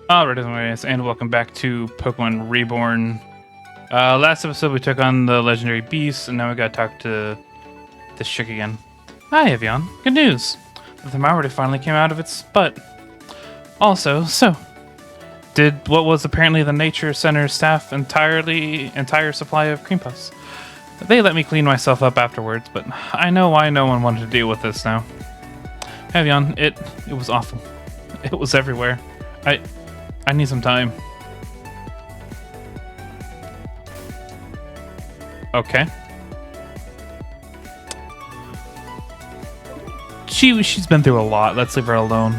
Alright, anyways, and welcome back to Pokemon Reborn. Last episode we took on the legendary beast, and now we gotta talk to this chick again. Hi, Evian. Good news. The thermometer finally came out of its butt. Also, did what was apparently the Nature Center staff entire supply of cream puffs. They let me clean myself up afterwards, but I know why no one wanted to deal with this now. Evian, it was awful. It was everywhere. I need some time. Okay. She's been through a lot. Let's leave her alone.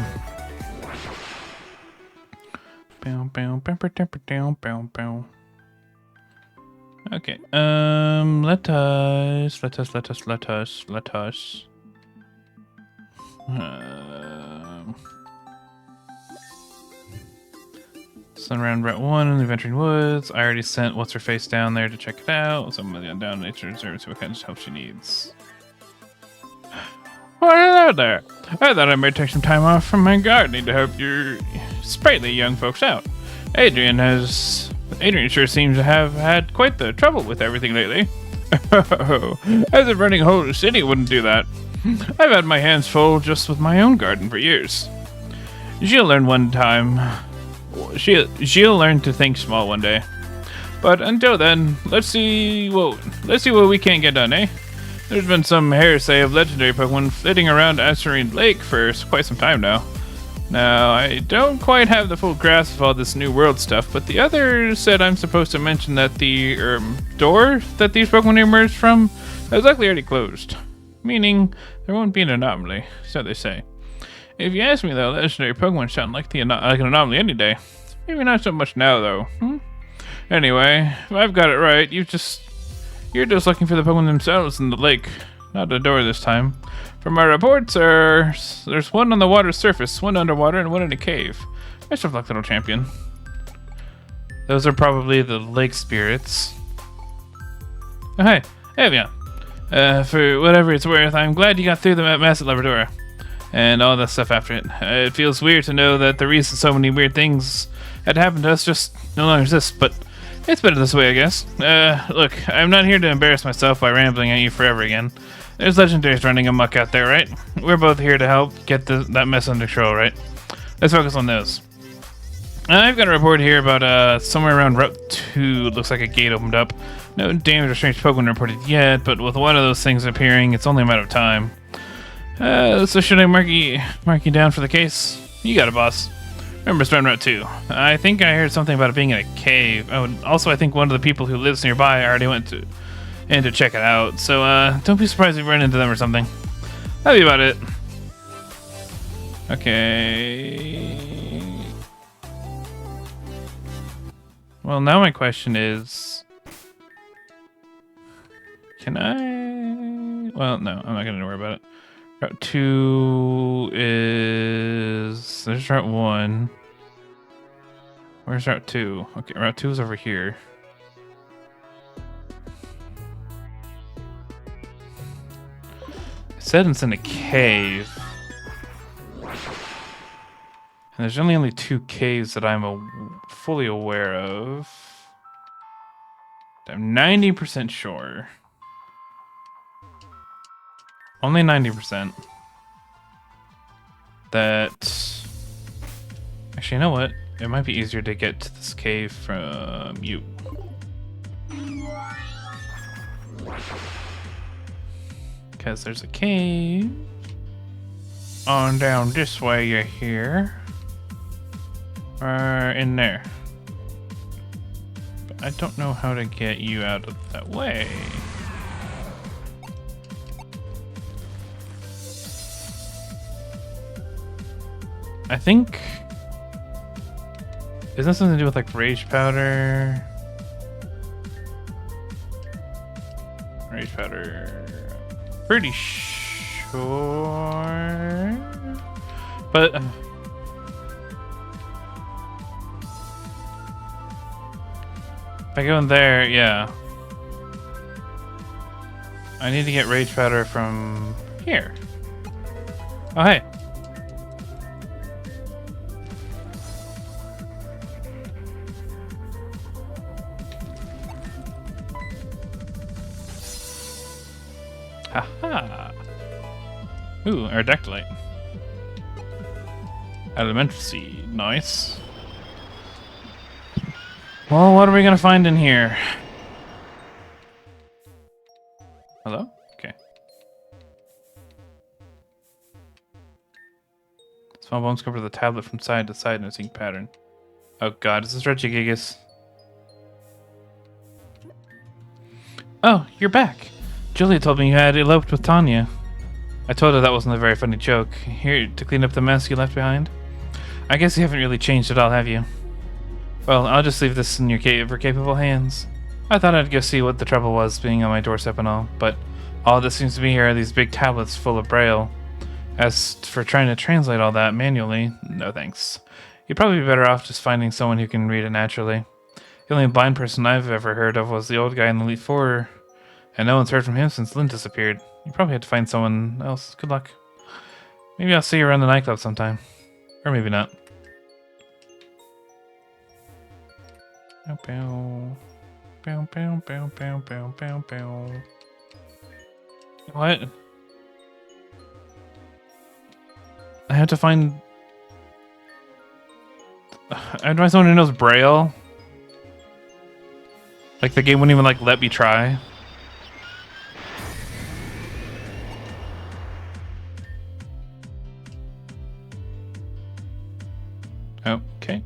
Okay. Let us. Sunround Route 1 in the Adventuring Woods. I already sent What's-Her-Face down there to check it out. Someone down Nature Reserve to what kind of help she needs. Oh, hello there. I thought I might take some time off from my gardening to help your sprightly young folks out. Adrian sure seems to have had quite the trouble with everything lately. As if running a whole city wouldn't do that. I've had my hands full just with my own garden for years. She'll learn to think small one day. But until then, let's see what we can get done, eh? There's been some hearsay of legendary Pokemon flitting around Azurine Lake for quite some time now. Now, I don't quite have the full grasp of all this New World stuff, but the others said I'm supposed to mention that the door that these Pokemon emerged from is likely already closed. Meaning, there won't be an anomaly, so they say. If you ask me though, legendary Pokemon sound like an anomaly any day. Maybe not so much now though. Anyway, if I've got it right, you're just looking for the Pokemon themselves in the lake, not the door this time. From my reports, there's one on the water's surface, one underwater, and one in a cave. Best of luck, little champion. Those are probably the lake spirits. Oh, hey, Evian. For whatever it's worth, I'm glad you got through the massive laboratory. And all that stuff after it. It feels weird to know that the reason so many weird things had happened to us just no longer exists, but it's better this way, I guess. Look, I'm not here to embarrass myself by rambling at you forever again. There's legendaries running amok out there, right? We're both here to help get that mess under control, right? Let's focus on those. I've got a report here about somewhere around Route 2. Looks like a gate opened up. No damage or strange Pokemon reported yet, but with one of those things appearing, it's only a matter of time. So should I mark you down for the case? You got it, boss. Remember, it's around Route 2. I think I heard something about it being in a cave. Oh, and also I think one of the people who lives nearby already went in to check it out. So don't be surprised if you run into them or something. That'll be about it. Okay. Well, now my question is, can I? Well, no, I'm not gonna worry about it. Route 2 is... There's Route 1. Where's Route 2? Okay, Route 2 is over here. It said it's in a cave. And there's only 2 caves that I'm fully aware of. I'm 90% sure. Only 90%. That... Actually, you know what? It might be easier to get to this cave from you. Because there's a cave. On down this way, you're here. Or in there. But I don't know how to get you out of that way. I think... Is that something to do with like Rage Powder? Rage Powder... Pretty sure... But... if I go in there, yeah. I need to get Rage Powder from here. Oh, hey. Haha. Ooh, Ardectolite. Elemental seed. Nice. Well, what are we gonna find in here? Hello? Okay. Small bones cover the tablet from side to side in a sync pattern. Oh god, is this Regigigas? Oh, you're back. Julia told me you had eloped with Tanya. I told her that wasn't a very funny joke. Here, to clean up the mess you left behind. I guess you haven't really changed at all, have you? Well, I'll just leave this in your capable hands. I thought I'd go see what the trouble was being on my doorstep and all, but all that seems to be here are these big tablets full of braille. As for trying to translate all that manually, no thanks. You'd probably be better off just finding someone who can read it naturally. The only blind person I've ever heard of was the old guy in the Elite Four, and no one's heard from him since Lynn disappeared. You probably had to find someone else. Good luck. Maybe I'll see you around the nightclub sometime. Or maybe not. What? I have to find... I have to find someone who knows Braille? Like the game wouldn't even like let me try? Okay.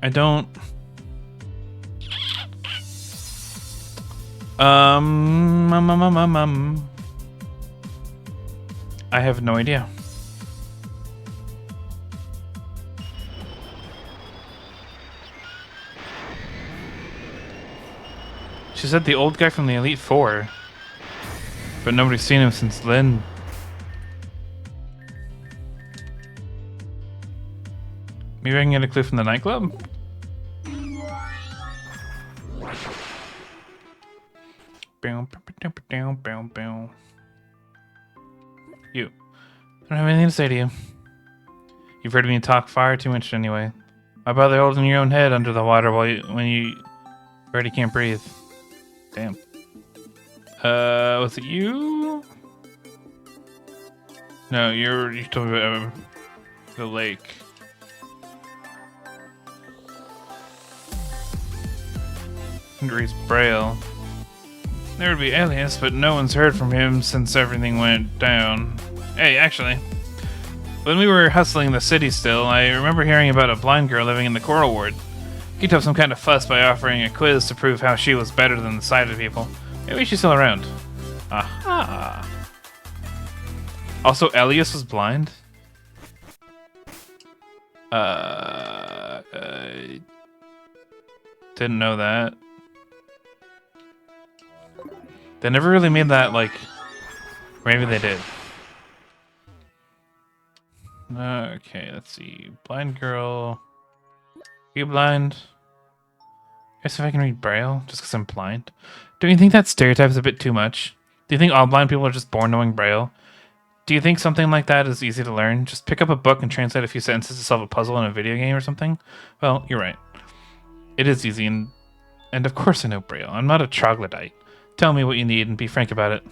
I don't... I have no idea. She said the old guy from the Elite Four. But nobody's seen him since Lynn. Maybe I can get a clue from the nightclub? You. I don't have anything to say to you. You've heard me talk far too much anyway. Why bother holding your own head under the water when you already can't breathe? Damn. Was it you? No, you told me about the lake. Reads Braille. There would be Elias, but no one's heard from him since everything went down. Hey, actually, when we were hustling the city still, I remember hearing about a blind girl living in the Coral Ward. Kicked up some kind of fuss by offering a quiz to prove how she was better than the sighted people. Maybe she's still around. Aha! Also, Elias was blind? Didn't know that. They never really made that, like... Maybe they did. Okay, let's see. Blind girl. You blind? Guess if I can read Braille, just because I'm blind. Don't you think that stereotype is a bit too much? Do you think all blind people are just born knowing Braille? Do you think something like that is easy to learn? Just pick up a book and translate a few sentences to solve a puzzle in a video game or something? Well, you're right. It is easy, and of course I know Braille. I'm not a troglodyte. Tell me what you need and be frank about it.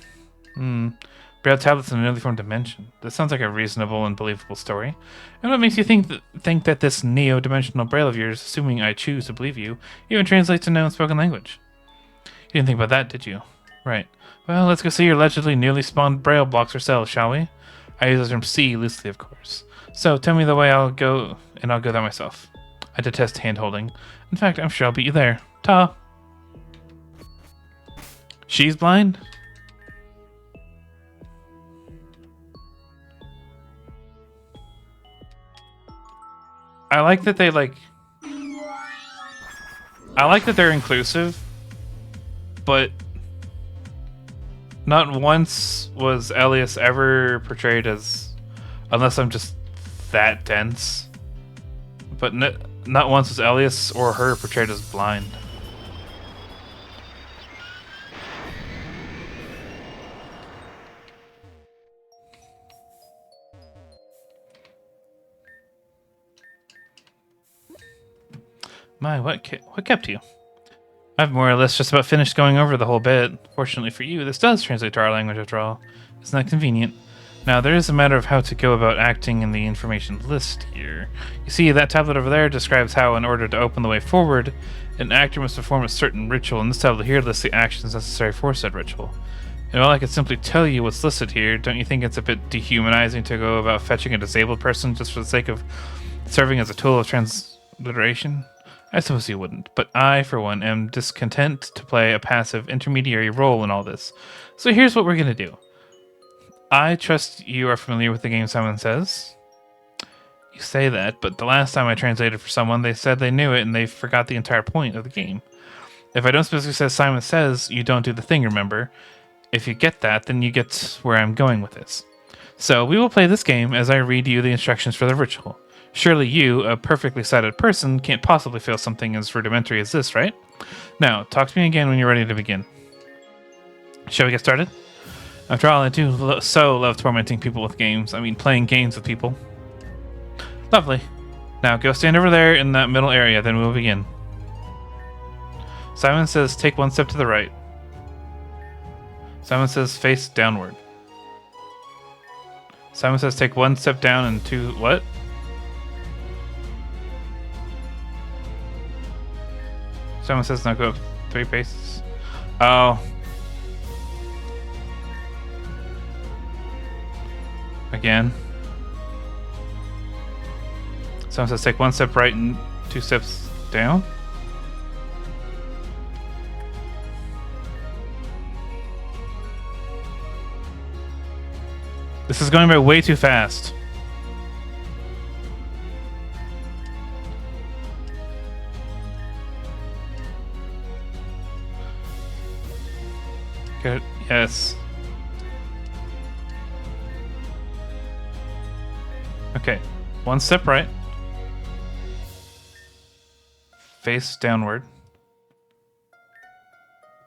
Braille tablets in a newly formed dimension. That sounds like a reasonable and believable story. And what makes you think that this neo-dimensional Braille of yours, assuming I choose to believe you, even translates to known spoken language? You didn't think about that, did you? Right. Well, let's go see your allegedly newly spawned Braille blocks ourselves, shall we? I use the term "see" loosely, of course. So, tell me the way I'll go, and I'll go there myself. I detest hand-holding. In fact, I'm sure I'll beat you there. Ta! She's blind? I like that they, like... I like that they're inclusive, but... Not once was Elias ever portrayed as... Unless I'm just that dense. But not once was Elias or her portrayed as blind. My, what kept you? I've more or less just about finished going over the whole bit. Fortunately for you, this does translate to our language after all. Isn't that convenient? Now, there is a matter of how to go about acting in the information list here. You see, that tablet over there describes how, in order to open the way forward, an actor must perform a certain ritual, and this tablet here lists the actions necessary for said ritual. And while I could simply tell you what's listed here, don't you think it's a bit dehumanizing to go about fetching a disabled person just for the sake of serving as a tool of transliteration? I suppose you wouldn't, but I, for one, am discontent to play a passive intermediary role in all this. So here's what we're going to do. I trust you are familiar with the game Simon Says. You say that, but the last time I translated for someone, they said they knew it and they forgot the entire point of the game. If I don't specifically say Simon Says, you don't do the thing, remember? If you get that, then you get where I'm going with this. So we will play this game as I read you the instructions for the ritual. Surely you, a perfectly sighted person, can't possibly fail something as rudimentary as this, right? Now, talk to me again when you're ready to begin. Shall we get started? After all, I do love tormenting people with games. I mean, playing games with people. Lovely. Now, go stand over there in that middle area, then we'll begin. Simon Says, take one step to the right. Simon Says, face downward. Simon Says, take one step down and two... What? Simon Says, now go up 3 paces. Oh. Again. Simon Says, take one step right and 2 steps down. This is going by way too fast. Good. Yes. Okay. 1 step right. Face downward.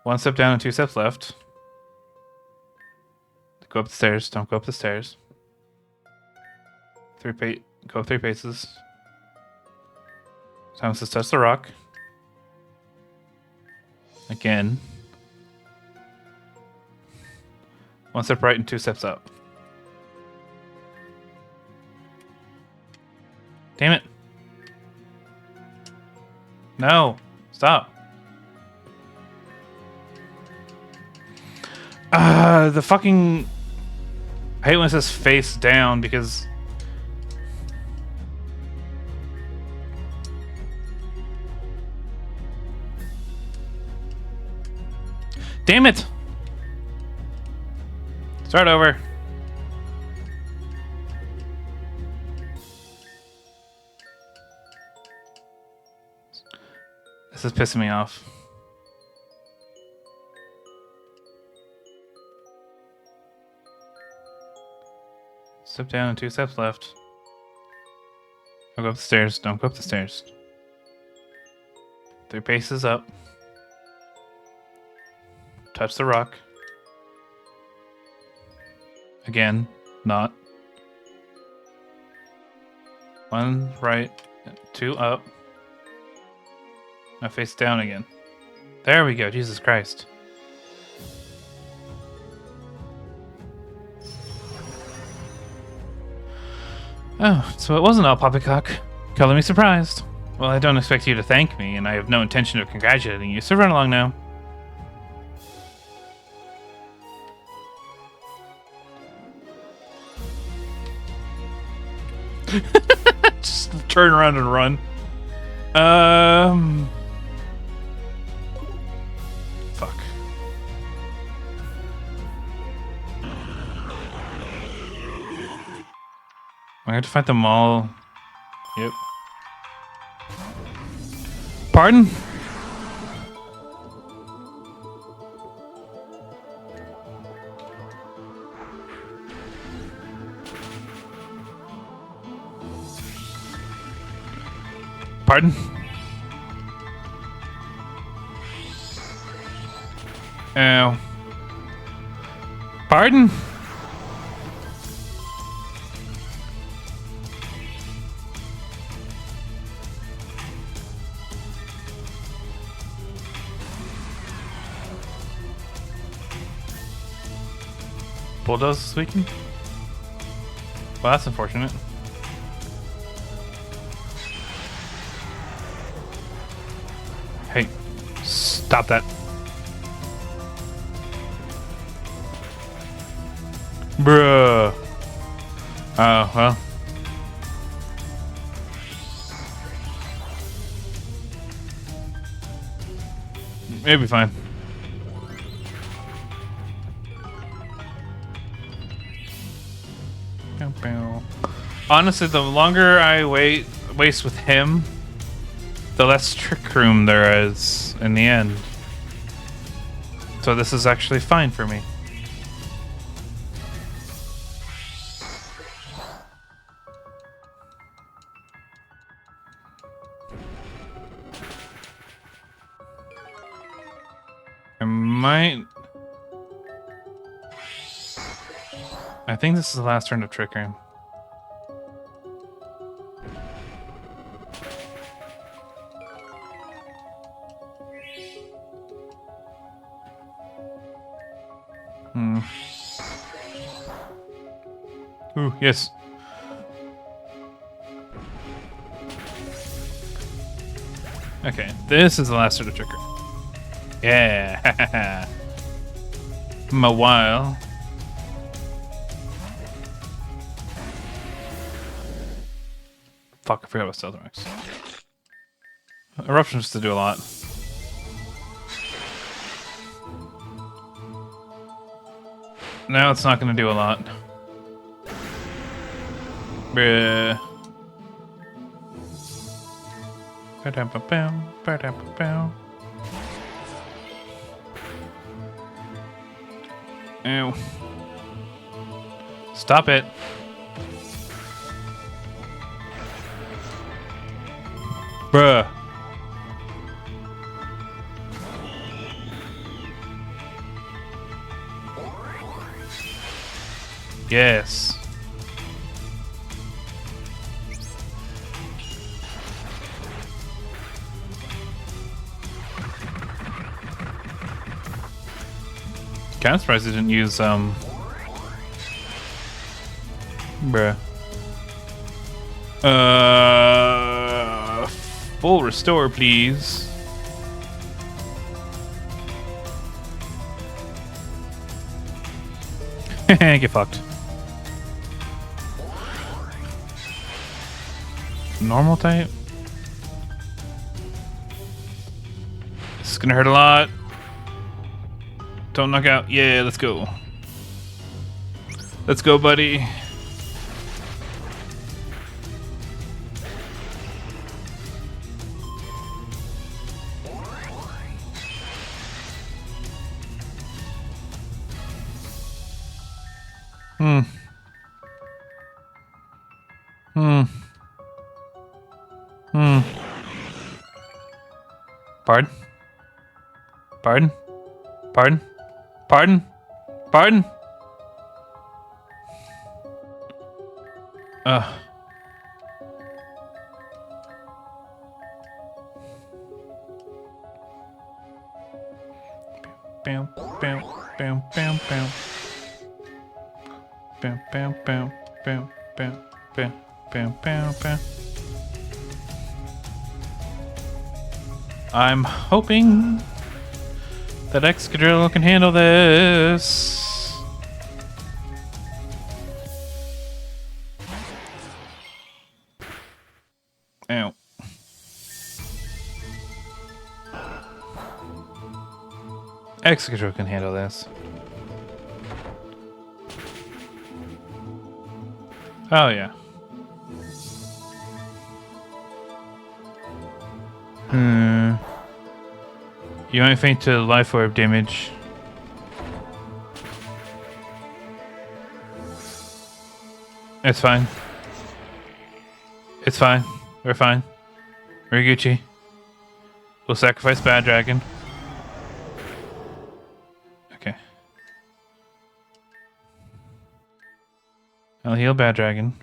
1 step down and 2 steps left. Go up the stairs. Don't go up the stairs. Go up 3 paces. Simon Says, touch the rock. Again. 1 step right and 2 steps up. Damn it. No. Stop. The fucking... I hate when it says face down because... Damn it! Start over. This is pissing me off. Step down and 2 steps left. Don't go up the stairs. Don't go up the stairs. 3 paces up. Touch the rock. Again, not. 1 right, 2 up. Now face down again. There we go, Jesus Christ. Oh, so it wasn't all poppycock. Color me surprised. Well, I don't expect you to thank me, and I have no intention of congratulating you, so run along now. Just turn around and run. Fuck. I have to fight them all. Yep. Pardon? Pardon? Ow. Pardon? bulldoze this weekend? Well, that's unfortunate. Hey, stop that. Bruh. Oh, well. It'll be fine. Honestly, the longer I waste with him, the less trick room there is in the end. So this is actually fine for me. I think this is the last turn of Trick Room. Ooh, yes. Okay, this is the last turn of Trick Room. Yeah. A while. Fuck, I forgot about Stealth Max. Eruption used to do a lot. Now it's not going to do a lot. Bruh. Ew. Stop it. Bruh. Yes. Kind of surprised they didn't use bruh. Full restore, please. Get fucked. Normal type? This is gonna hurt a lot. Don't knock out. Yeah, let's go. Let's go, buddy. Pardon? Pardon? Pardon? Pardon? Pardon? Bam, bam, bam, bam, bam. Bam, bam, bam, bam, bam, bam, bam, bam, bam. I'm hoping that Excadrill can handle this. Ow. Excadrill can handle this. Oh yeah. You might faint to life orb damage. It's fine. It's fine. We're fine. We're Gucci. We'll sacrifice Bad Dragon. Okay. I'll heal Bad Dragon.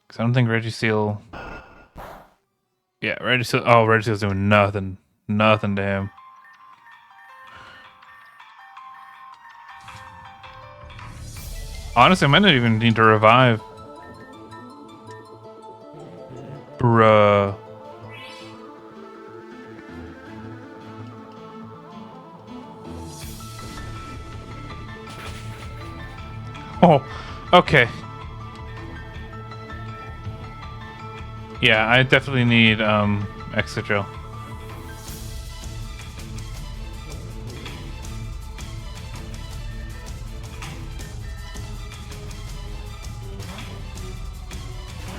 Because I don't think Registeel... Yeah, Registeel... Oh, Registeel's doing nothing. Nothing to him. Honestly, I might not even need to revive. Bruh. Oh, okay. Yeah, I definitely need Excadrill.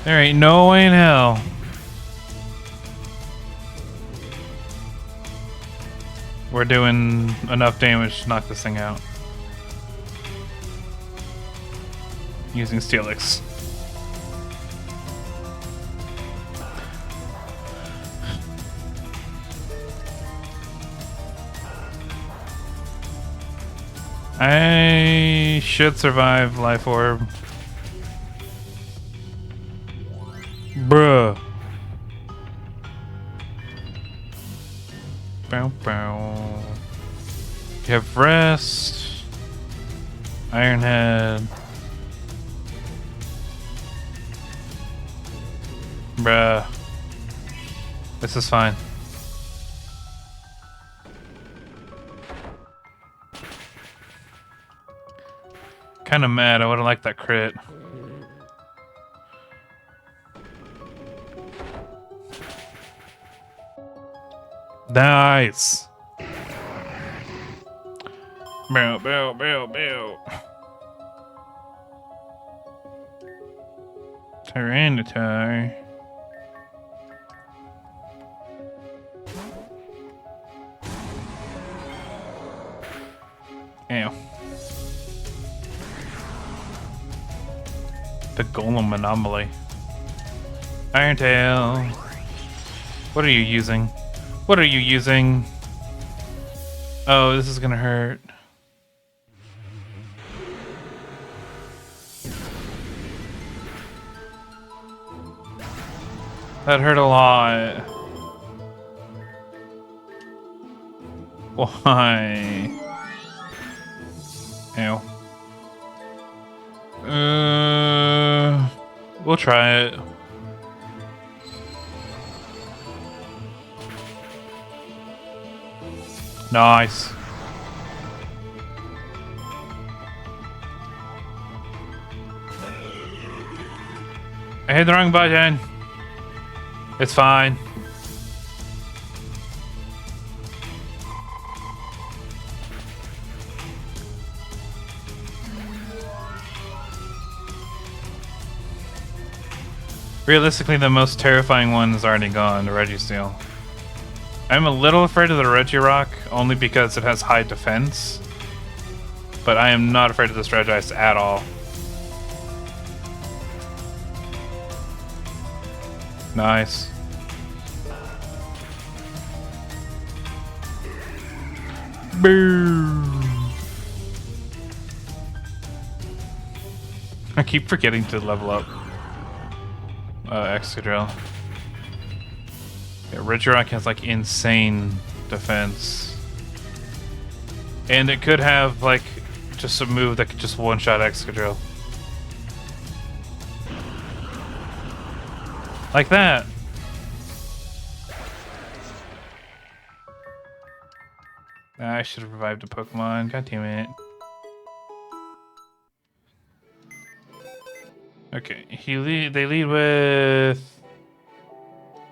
There ain't no way in hell. We're doing enough damage to knock this thing out. Using Steelix. I should survive Life Orb. Bruh. Bow bow. You have Rest. Ironhead. Bruh. This is fine. Kinda mad, I would've liked that crit. Nice! Bow, bow, bow, bow. Tyranitar. Ew. The Golem Anomaly. Iron Tail. What are you using? What are you using? Oh, this is gonna hurt. That hurt a lot. Why? Ew. We'll try it. Nice. I hit the wrong button. It's fine. Realistically, the most terrifying one is already gone, the Registeel. I'm a little afraid of the Regirock, only because it has high defense. But I am not afraid of this Regice at all. Nice. Boom. I keep forgetting to level up Excadrill. Yeah, Regirock has like insane defense. And it could have like just a move that could just one-shot Excadrill. Like that. I should have revived a Pokemon. God damn it. Okay, they lead with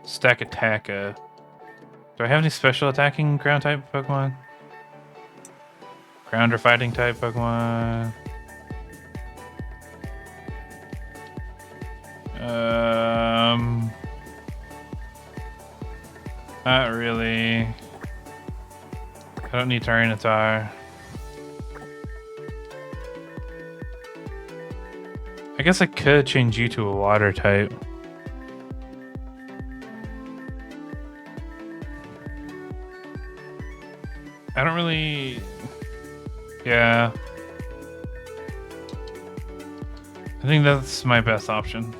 Stack Attacka. Do I have any special attacking ground type Pokemon? Ground or fighting type Pokemon? Not really. I don't need Tyranitar. I guess I could change you to a water type. I don't really... Yeah. I think that's my best option.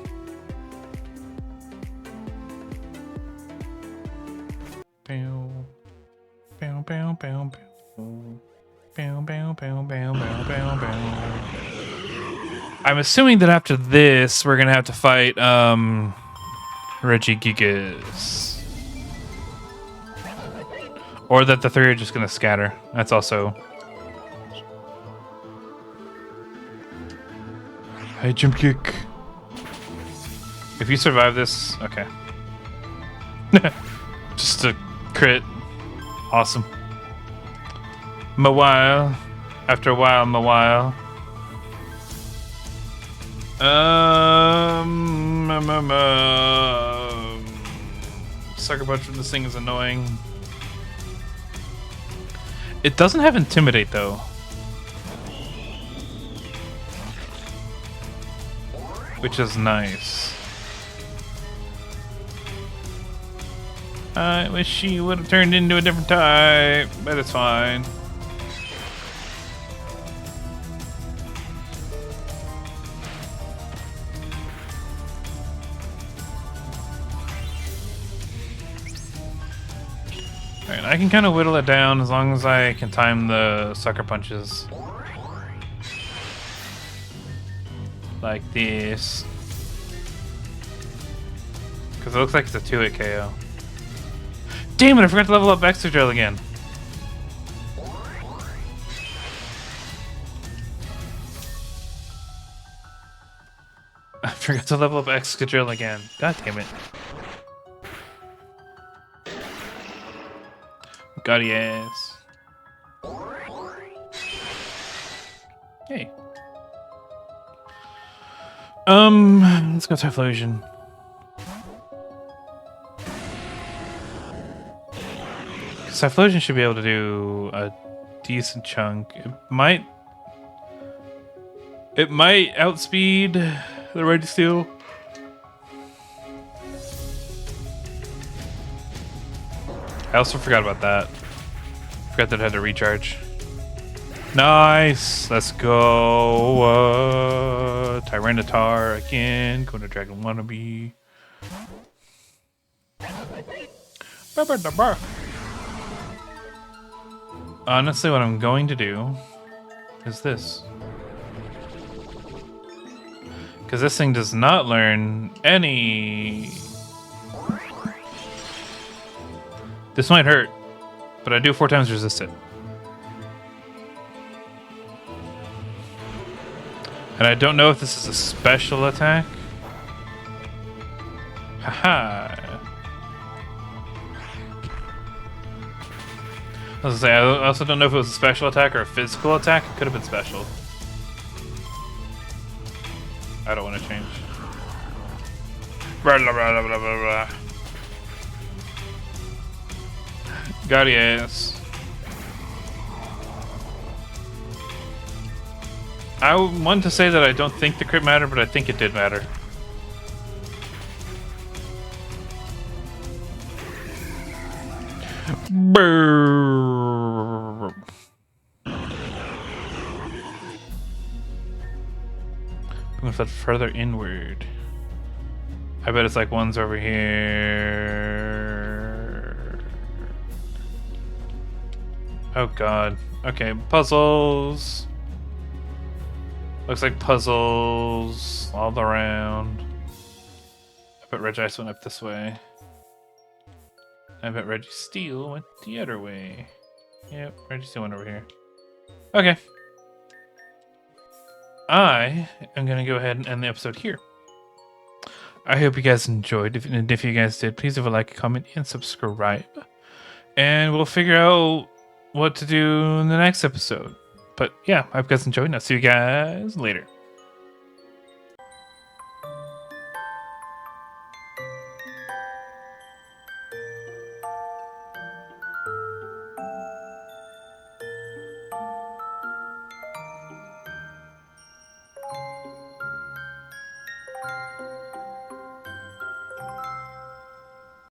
I'm assuming that after this, we're gonna have to fight Reggie Gigas, or that the three are just gonna scatter. That's also. Hey, jump kick. If you survive this, okay. Just a crit. Awesome. Mawile. After a while, Mawile. Sucker punch from this thing is annoying. It doesn't have intimidate though. Which is nice. I wish she would have turned into a different type, but it's fine. Alright, I can kind of whittle it down as long as I can time the sucker punches. Like this. Because it looks like it's a 2-hit KO. Damn it, I forgot to level up Excadrill again. I forgot to level up Excadrill again. God damn it. Got ass. Hey. Let's go Typhlosion. Typhlosion should be able to do a decent chunk. It might outspeed the Registeel. I also forgot about that. Forgot that it had to recharge. Nice! Let's go! Tyranitar again. Going to Dragon Wannabe. Honestly, what I'm going to do is this. Because this thing does not learn any... This might hurt, but I do 4 times resist it. And I don't know if this is a special attack. Haha. I was gonna say, I also don't know if it was a special attack or a physical attack. It could have been special. I don't want to change. Blah, blah, blah, blah, blah, blah. Got ass. I want to say that I don't think the crit mattered, but I think it did matter. Brrr. Move that further inward. I bet it's like one's over here. Oh god. Okay, puzzles. Looks like puzzles all around. I bet Regice went up this way. I bet Registeel went the other way. Yep, Registeel went over here. Okay. I am going to go ahead and end the episode here. I hope you guys enjoyed. If you guys did, please leave a like, comment, and subscribe. And we'll figure out what to do in the next episode. But yeah, I hope you guys enjoyed, and I'll see you guys later.